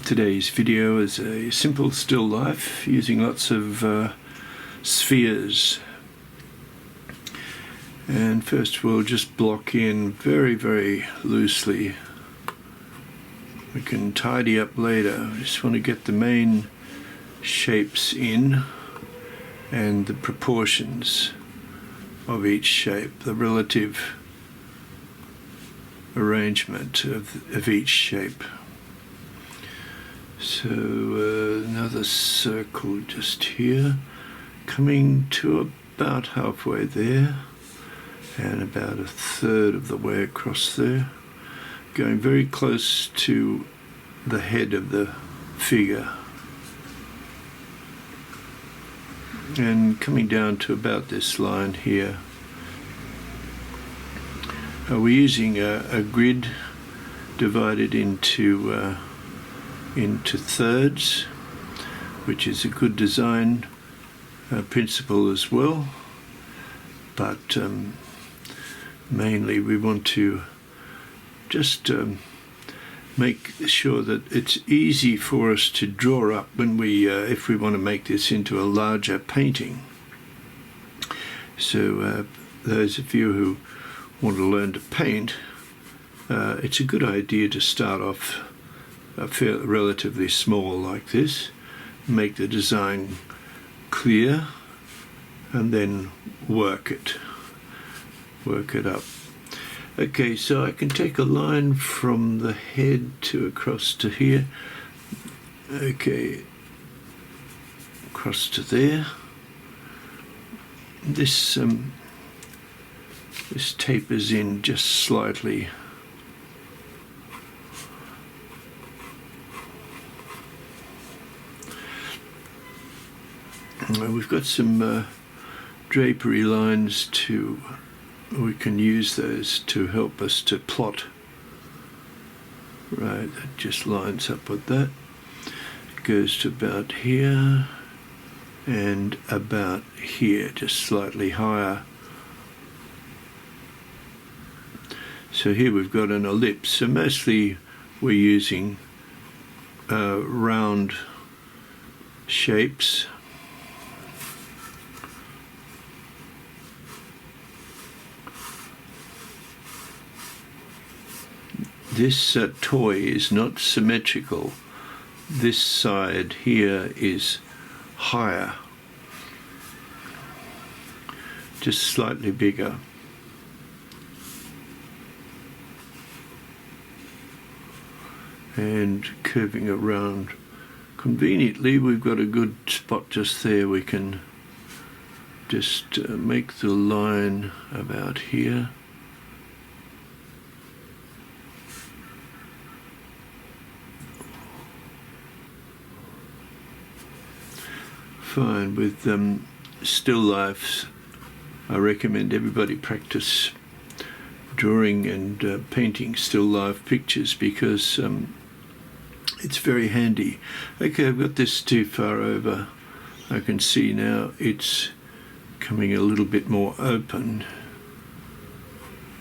Today's video is a simple still life using lots of spheres. And first we'll just block in very loosely. We can tidy up later. I just want to get the main shapes in and the proportions of each shape, the relative arrangement of each shape. So another circle just here, coming to about halfway there and about a third of the way across there, going very close to the head of the figure and coming down to about this line here. We're using a grid divided into thirds, which is a good design principle as well, but mainly we want to just make sure that it's easy for us to draw up when we if we want to make this into a larger painting. So those of you who want to learn to paint, it's a good idea to start off relatively small like this, make the design clear, and then work it up. Okay, so I can take a line from the head to across to here. Okay, across to there. This tapers in just slightly. We've got some drapery lines we can use those to help us to plot. Right, that just lines up with that. It goes to about here and about here, just slightly higher. So here we've got an ellipse. So mostly we're using round shapes. This toy is not symmetrical. This side here is higher, just slightly bigger. And curving around conveniently, we've got a good spot just there. We can just make the line about here. Fine. With still lifes, I recommend everybody practice drawing and painting still life pictures because it's very handy. Okay, I've got this too far over. I can see now it's coming a little bit more open.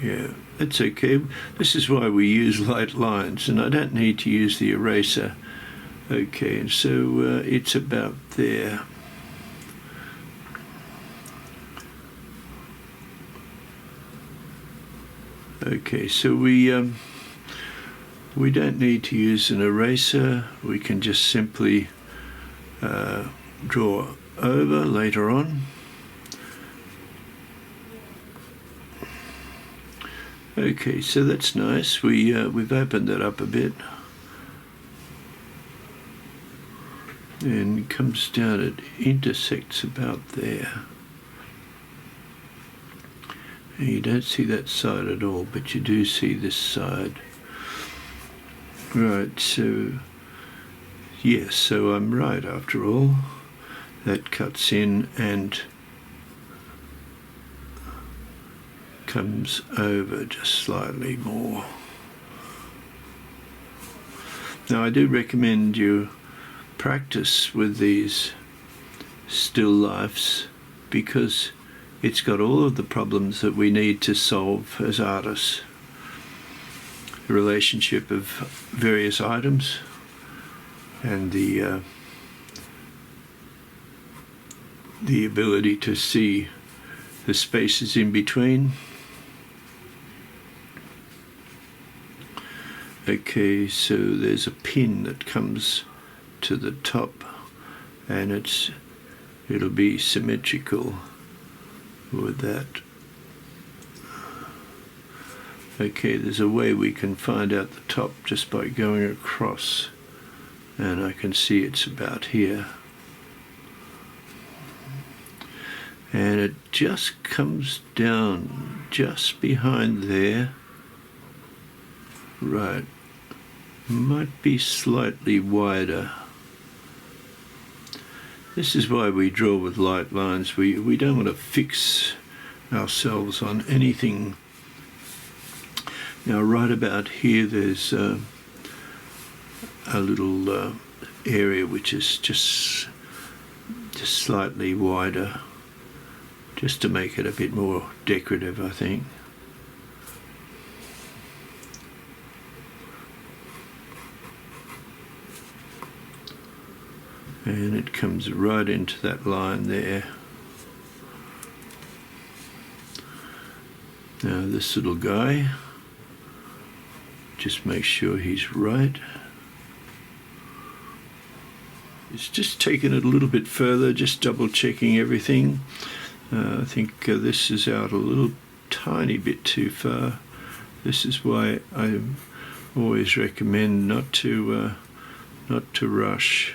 Yeah, that's okay. This is why we use light lines, and I don't need to use the eraser. Okay, and so it's about there. Okay, so we don't need to use an eraser. We can just simply draw over later on. Okay, so that's nice. We've opened that up a bit. And it comes down, it intersects about there. And you don't see that side at all, but you do see this side. Right, so yes, so I'm right after all. That cuts in and comes over just slightly more. Now I do recommend you practice with these still lifes because it's got all of the problems that we need to solve as artists. The relationship of various items, and the ability to see the spaces in between. Okay, so there's a pin that comes to the top, and it'll be symmetrical with that. Okay, there's a way we can find out the top just by going across, and I can see it's about here. And it just comes down just behind there. Right, might be slightly wider. This is why we draw with light lines. We don't want to fix ourselves on anything. Now right about here there's a little area which is just slightly wider, just to make it a bit more decorative, I think. And it comes right into that line there. Now this little guy, just make sure he's right. It's just taking it a little bit further, just double checking everything. I think this is out a little tiny bit too far. This is why I always recommend not to rush,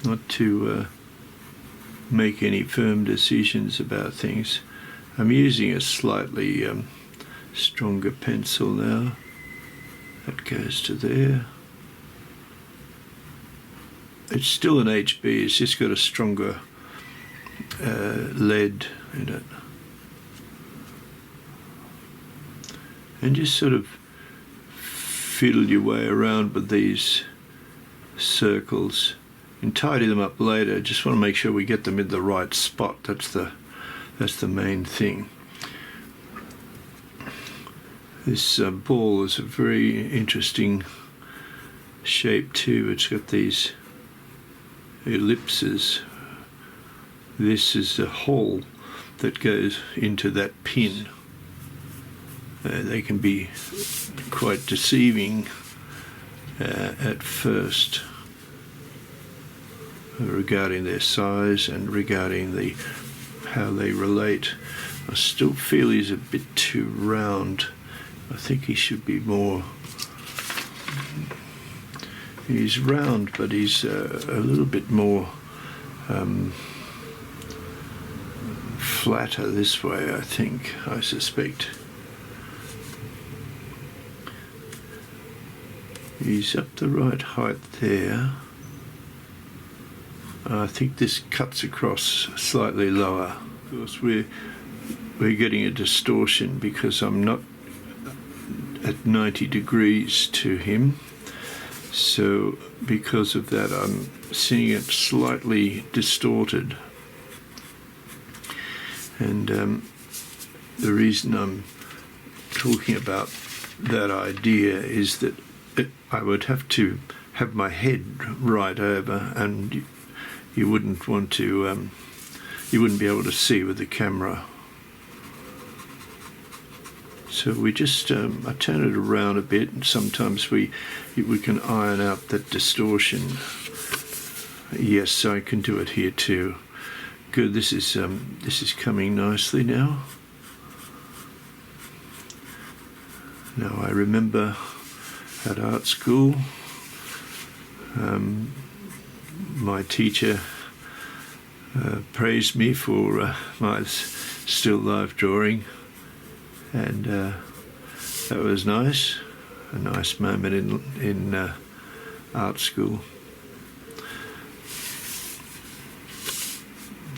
not to make any firm decisions about things. I'm using a slightly stronger pencil now. That goes to there. It's still an HB, it's just got a stronger lead in it. And just sort of fiddle your way around with these circles and tidy them up later. Just want to make sure we get them in the right spot. That's the main thing. This ball is a very interesting shape too. It's got these ellipses. This is a hole that goes into that pin. They can be quite deceiving at first regarding their size and regarding how they relate. I still feel he's a bit too round. I think he should be more. He's round, but he's a little bit more flatter this way, I suspect. He's up the right height there. I think this cuts across slightly lower. Of course, we're getting a distortion because I'm not at 90 degrees to him. So because of that, I'm seeing it slightly distorted. And the reason I'm talking about that idea is that I would have to have my head right over, and you wouldn't want to, you wouldn't be able to see with the camera. So we just, I turn it around a bit, and sometimes we can iron out that distortion. Yes, I can do it here too. Good, this is coming nicely now. Now I remember at art school, my teacher praised me for my still life drawing, and that was nice, a nice moment in art school.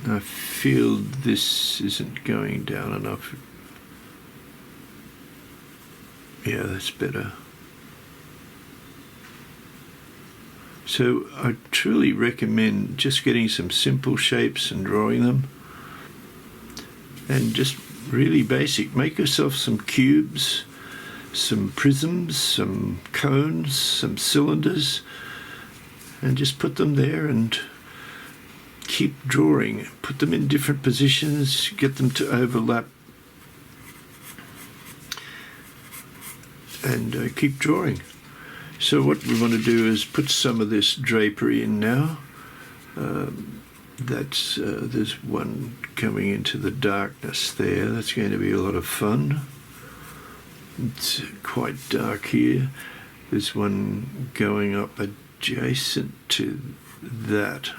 I feel this isn't going down enough. Yeah, that's better. So I truly recommend just getting some simple shapes and drawing them, and just really basic. Make yourself some cubes, some prisms, some cones, some cylinders, and just put them there and keep drawing. Put them in different positions, get them to overlap, and keep drawing. So what we want to do is put some of this drapery in now. There's one coming into the darkness there. That's going to be a lot of fun. It's quite dark here. There's one going up adjacent to that.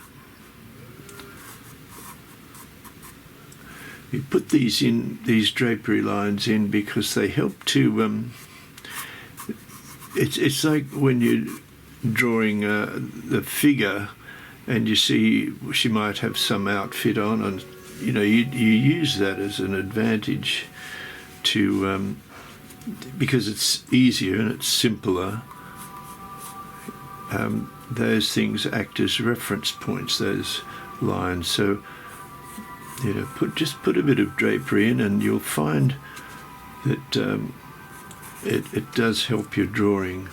You put these drapery lines in because they help to it's like when you're drawing the figure and you see she might have some outfit on, and you use that as an advantage to because it's easier and it's simpler. Those things act as reference points, those lines. So just put a bit of drapery in, and you'll find that it does help your drawing.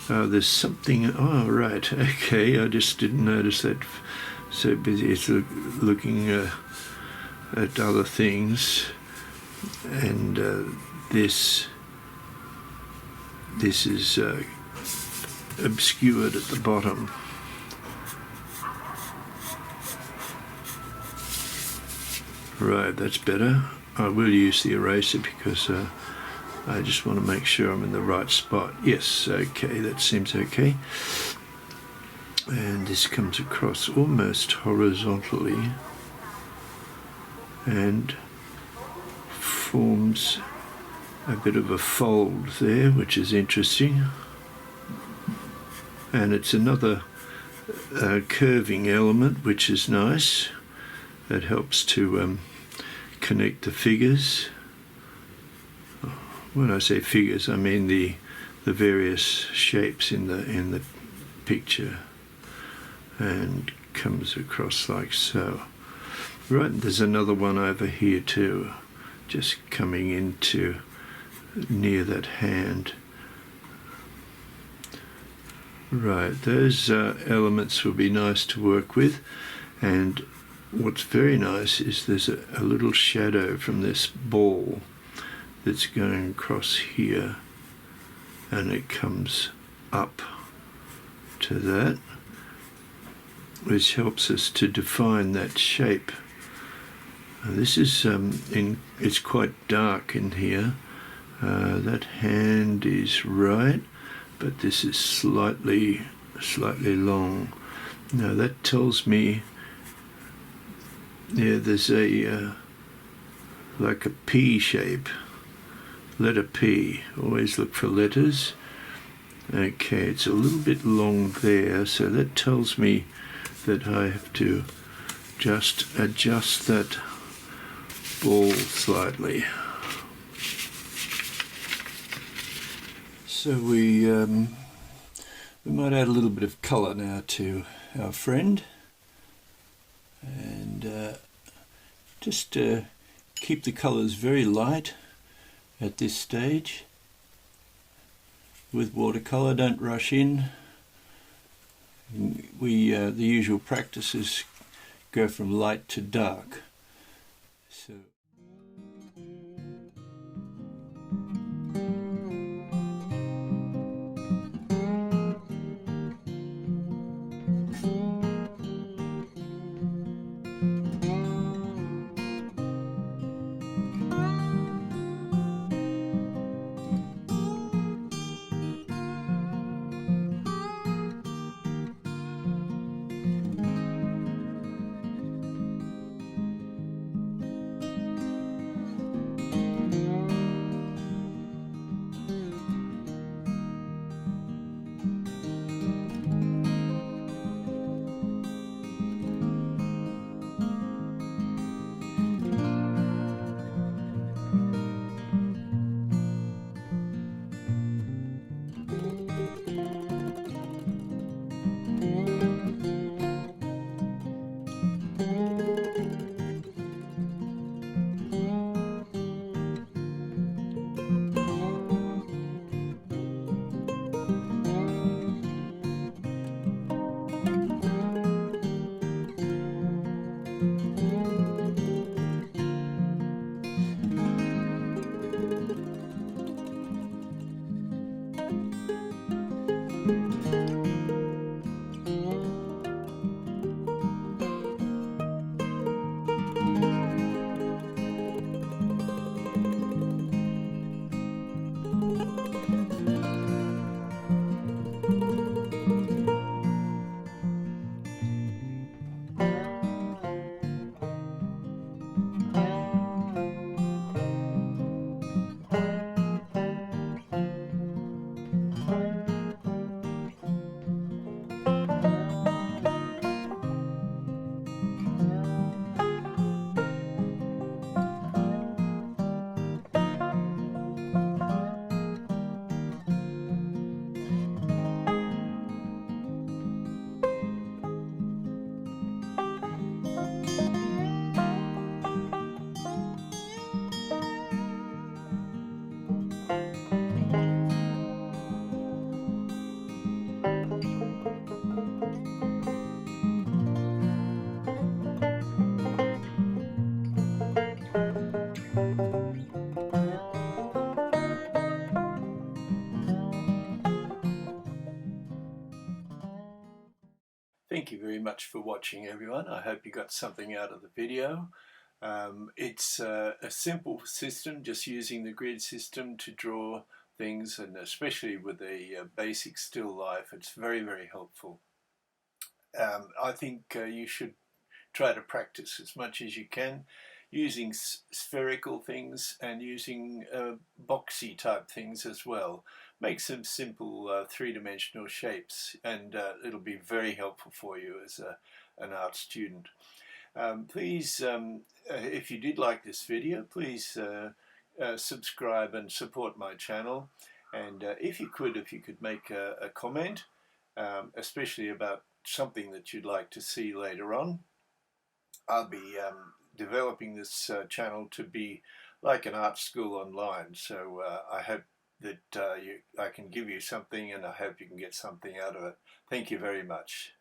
There's something. Oh right, okay. I just didn't notice that. So busy, it's looking at other things, and this is obscured at the bottom. Right, that's better. I will use the eraser because I just want to make sure I'm in the right spot. Yes, okay, that seems okay. And this comes across almost horizontally and forms a bit of a fold there, which is interesting. And it's another curving element, which is nice. That helps to connect the figures. When I say figures, I mean the various shapes in the picture, and comes across like so. Right, there's another one over here too, just coming into near that hand. Right, those elements will be nice to work with, and what's very nice is there's a little shadow from this ball that's going across here, and it comes up to that, which helps us to define that shape. This is it's quite dark in here. That hand is right, but this is slightly long. Now that tells me, yeah, there's a like a P shape. Letter P, always look for letters. Okay, it's a little bit long there, so that tells me that I have to just adjust that ball slightly. So we might add a little bit of colour now to our friend, and just keep the colours very light at this stage. With watercolor, don't rush in. The usual practice is go from light to dark. So Thank you very much for watching, everyone. I hope you got something out of the video. It's a simple system, just using the grid system to draw things, and especially with a basic still life, it's very, very helpful. I think you should try to practice as much as you can using spherical things and using boxy type things as well. Make some simple three-dimensional shapes, and it'll be very helpful for you as an art student. Please, if you did like this video, please subscribe and support my channel. And if you could make a comment, especially about something that you'd like to see later on. I'll be developing this channel to be like an art school online. So I hope that I can give you something, and I hope you can get something out of it. Thank you very much.